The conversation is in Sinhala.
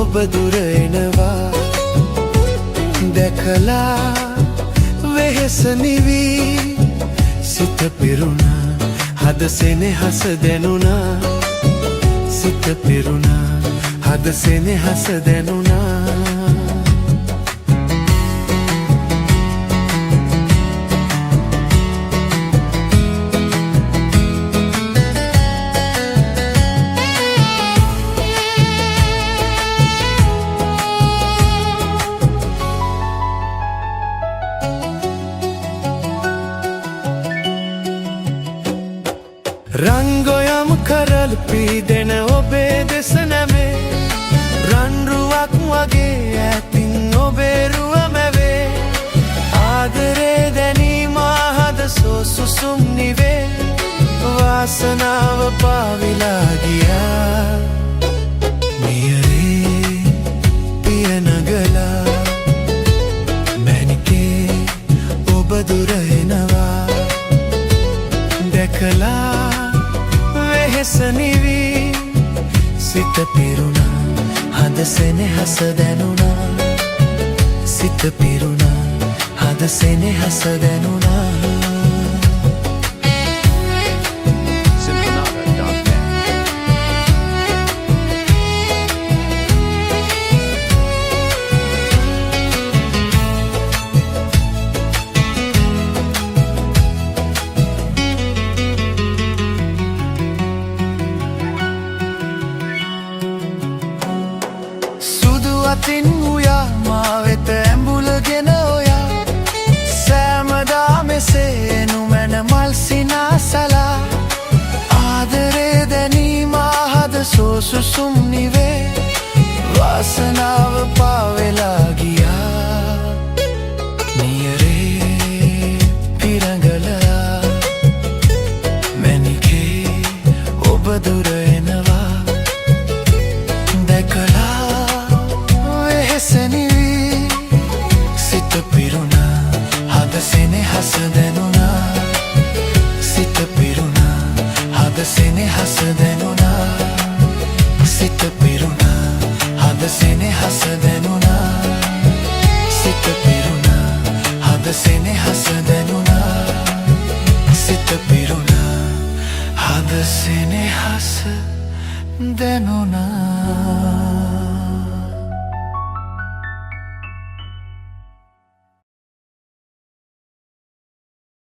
ඔබ දුර එනවා දැකලා වෙහෙස නිවී සිත පිරුණා හද සෙනෙහස දැනුණා සිත පිරුණා හද සෙනෙහස දැනුණා රංගොයම් කරල් පීදෙන ඔබේ දෙස නැමේ රන්රුවක් වගේ ඇතින් ඔබේ රුව මැවේ ආදරේ දැනීම හද සුසුම් නිවේ වාසනාව පාවිලා ගියා නියරේ පිය නගලා මැනිකේ ඔබ දුර එනවා දැකලා වෙහෙස නිවී සිත පිරුණා හද සෙනෙහස දැනුණා සිත පිරුණා හද සෙනෙහස දැනුණා අතින් උයා මා වෙත ඇඹුලගෙන ඔයා සෑමදා මෙසේ නුමැන මල් සිනාසලා ආදරේ දැනීම හද සුසුම් නිවේ වාසනාව පාවෙලා ගියා නියරේ පිරඟලා මැනිකේ ඔබ දුර එනවා දැකලා සිත පිරුණා හද සෙනෙහස දැනුණා සිත පිරුණා හද සෙනෙහස දැනුණා සිත පිරුණා හද සෙනෙහස දැනුණා සිත පිරුණා හද සෙනෙහස දැනුණා සිත පිරුණා හද සෙනෙහස දැනුණා